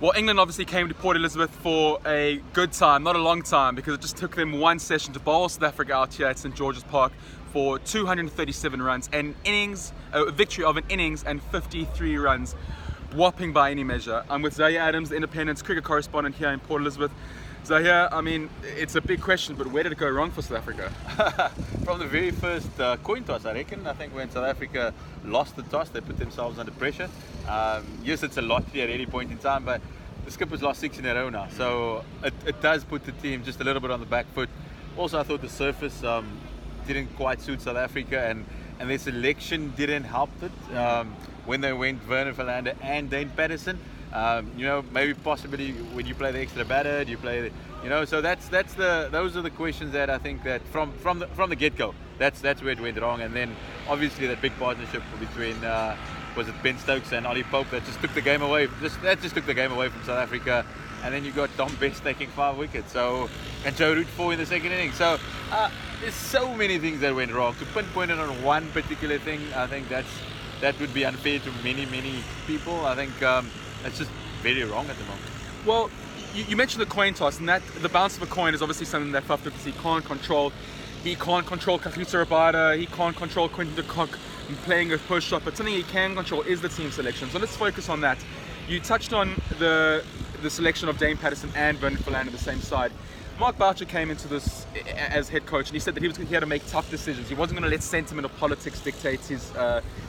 Well, England obviously came to Port Elizabeth for a good time, not a long time, because it just took them one session to bowl South Africa out here at St George's Park for 237 runs, a victory of an innings and 53 runs, whopping by any measure. I'm with Zaheer Adams, the Independent's cricket correspondent here in Port Elizabeth. Zaheer, I mean, it's a big question, but where did it go wrong for South Africa? From the very first coin toss, I reckon. I think when South Africa lost the toss, they put themselves under pressure. Yes, it's a lottery at any point in time, but the Skippers lost 6 in a row now, so it does put the team just a little bit on the back foot. Also, I thought the surface didn't quite suit South Africa, and their selection didn't help it when they went Werner Philander and Dane Patterson. Maybe possibly when you play the extra batter, you play, so those are the questions that I think that from the get-go, that's where it went wrong. And then obviously that big partnership between was it Ben Stokes and Ollie Pope that just took the game away. That just took the game away from South Africa. And then you got Dom Best taking 5 wickets, and Joe Root 4 in the second inning. So there's so many things that went wrong. To pinpoint it on one particular thing, I think that would be unfair to many people. I think it's just very wrong at the moment. Well, you mentioned the coin toss, and that the bounce of a coin is obviously something that Faf du Plessis can't control. He can't control Kagiso Rabada, he can't control Quinton de Kock playing a push shot, but something he can control is the team selection. So let's focus on that. You touched on the selection of Dane Patterson and Werner Philander on the same side. Mark Boucher came into this as head coach, and he said that he had to make tough decisions. He wasn't going to let sentiment or politics dictate his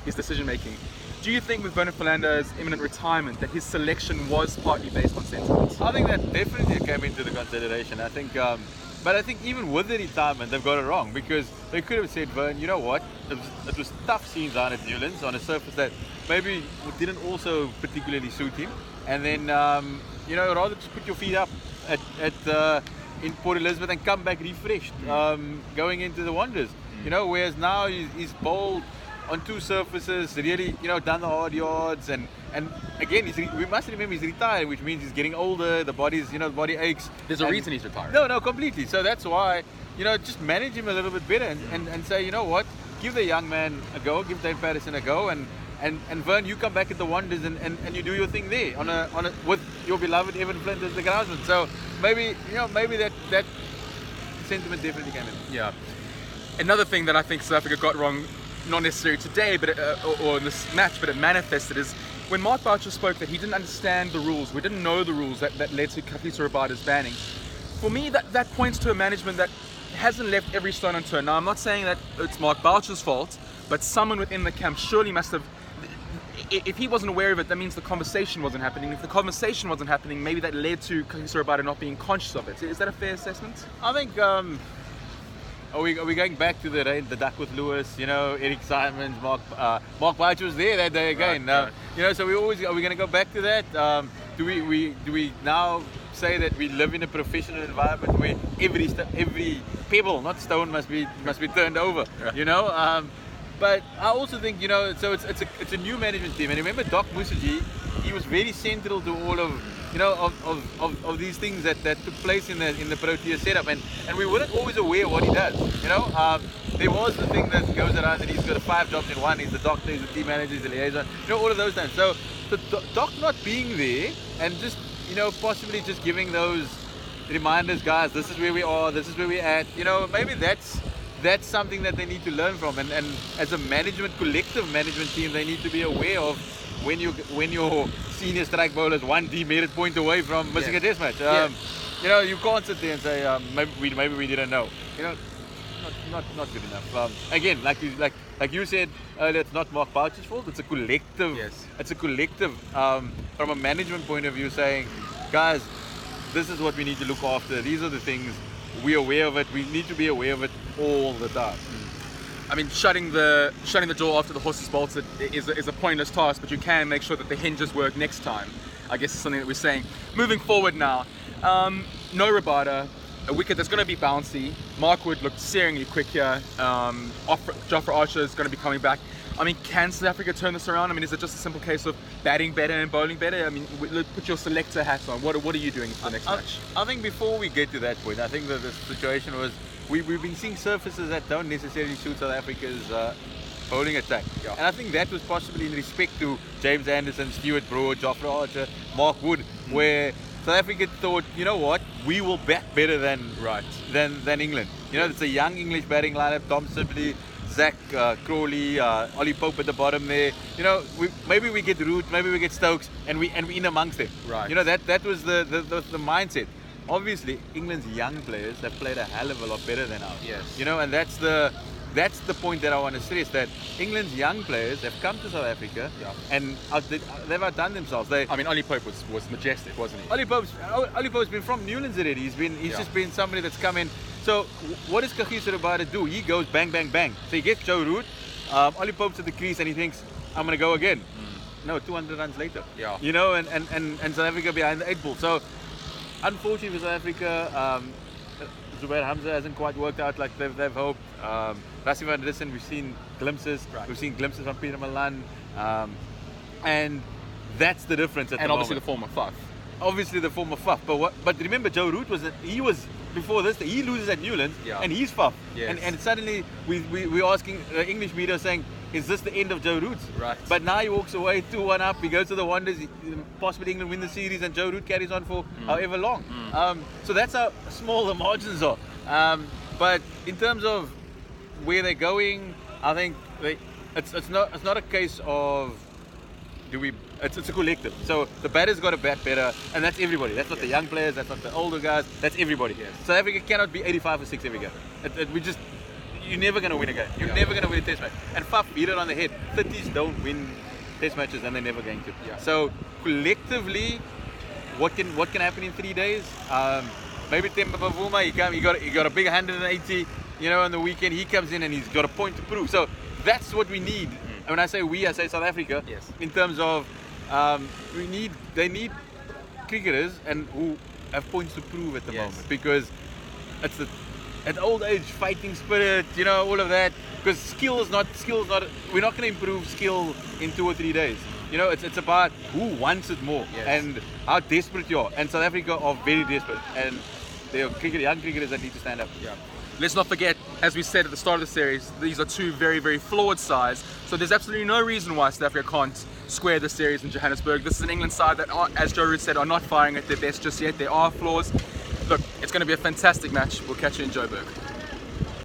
decision making. Do you think with Werner Philander's imminent retirement that his selection was partly based on sentiment? I think that definitely came into the consideration. I think, but I think even with the retirement, they've got it wrong, because they could have said, Vern, you know what? It was tough scenes down at Newlands on a surface that maybe didn't also particularly suit him, and then rather just put your feet up in Port Elizabeth and come back refreshed, going into the Wanderers. Whereas now he's bowled on 2 surfaces, really, done the hard yards, and again, we must remember he's retired, which means he's getting older. The body's, the body aches. There's a reason he's retired. No, completely. So that's why, just manage him a little bit better and say, you know what, give the young man a go, give Dave Patterson a go, and Vern, you come back at the Wanderers and you do your thing there on a with your beloved Evan Flint as the groundsman. So maybe that sentiment definitely came in. Yeah. Another thing that I think South Africa got wrong, not necessarily today, but or in this match, but it manifested, is when Mark Boucher spoke that he didn't understand the rules. We didn't know the rules that led to Kagiso Rabada's banning. For me, that points to a management that hasn't left every stone unturned. Now, I'm not saying that it's Mark Boucher's fault, but someone within the camp surely must have. If he wasn't aware of it, that means the conversation wasn't happening. If the conversation wasn't happening, maybe that led to Kagiso Rabada not being conscious of it. Is that a fair assessment? I think. Are we going back to the duck with Lewis? Eric Simons, Mark Boucher was there that day again. Right. So are we going to go back to that? Do we now say that we live in a professional environment where every pebble, not stone, must be turned over? Yeah. But I also think, so it's a new management team, and remember Doc Musaji, he was very central to all of these things that took place in the Proteas setup, and we weren't always aware of what he does. There was the thing that goes around that he's got 5 jobs in one. He's the doctor, he's the team manager, he's the liaison, all of those things. So the Doc not being there and just possibly just giving those reminders, guys, this is where we are, this is where we're at. Maybe that's something that they need to learn from, and as a collective management team, they need to be aware of when your senior strike bowler is 1 demerit point away from missing a test match. You can't sit there and say maybe we didn't know. Not good enough. Again, like you said earlier, it's not Mark Boucher's fault. It's a collective. Yes. It's a collective from a management point of view, saying, guys, this is what we need to look after. These are the things. We're aware of it. We need to be aware of it all the time. I mean, shutting the door after the horse is bolted is a pointless task, but you can make sure that the hinges work next time. I guess it's something that we're saying. Moving forward now, no Rabada, a wicket that's going to be bouncy. Mark Wood looked searingly quick here. Jofra Archer is going to be coming back. I mean, can South Africa turn this around? I mean, is it just a simple case of batting better and bowling better? I mean, put your selector hat on. What are you doing for the next match? I think before we get to that point, I think that the situation was we've been seeing surfaces that don't necessarily suit South Africa's bowling attack. Yeah. And I think that was possibly in respect to James Anderson, Stuart Broad, Jofra Archer, Mark Wood, where South Africa thought, you know what, we will bat better than England. You know, it's a young English batting lineup, Tom Sibley, Zach Crawley, Ollie Pope at the bottom there. You know, maybe we get Root, maybe we get Stokes, and we in amongst them. Right. You know, that was the mindset. Obviously, England's young players have played a hell of a lot better than ours. Yes. You know, and that's the point that I want to stress, that England's young players have come to South Africa and they've outdone themselves. I mean, Ollie Pope was majestic, wasn't he? Ollie Pope's been from Newlands already. He's just been somebody that's come in. So what does Kagiso Rabada do? He goes bang, bang, bang. So he gets Joe Root, Ollie Pope's at the crease, and he thinks, I'm going to go again. No, 200 runs later. Yeah. You know, and South Africa behind the 8 ball. So unfortunately for South Africa, Zubair Hamza hasn't quite worked out like they've hoped. Rassie van der Dussen, we've seen glimpses. Right. We've seen glimpses from Peter Malan. And that's the difference at the moment. And obviously the former Faf. Obviously the former Faf. But remember, Joe Root was before this, he loses at Newlands and he's Faf. Yes. And suddenly we're asking English media saying, is this the end of Joe Root? Right. But now he walks away 2-1 up, he goes to the Wanderers, possibly England win the series, and Joe Root carries on for however long. So that's how small the margins are. But in terms of where they're going, I think it's not a case of it's a collective. So the batter's got to bat better, and that's everybody. That's not the young players, that's not the older guys, that's everybody. Yes. South Africa cannot be 85 for 6 every game. You're never going to win a game. You're never going to win a test match. And Faf hit it on the head. 30s don't win test matches, and they're never going to. Yeah. So collectively, what can happen in 3 days? Maybe Temba Bavuma, he got a big 180, you know, on the weekend. He comes in and he's got a point to prove. So that's what we need. And when I say we, I say South Africa. Yes. In terms of they need cricketers and who have points to prove at the moment, because it's at old age fighting spirit, you know, all of that. Because skill is not. We're not going to improve skill in 2 or 3 days. You know, it's about who wants it more and how desperate you are. And South Africa are very desperate, and they are young cricketers that need to stand up. Yeah. Let's not forget, as we said at the start of the series, these are two very, very flawed sides. So there's absolutely no reason why South Africa can't square the series in Johannesburg. This is an England side that, as Joe Root said, are not firing at their best just yet. There are flaws. Look, it's going to be a fantastic match. We'll catch you in Joburg.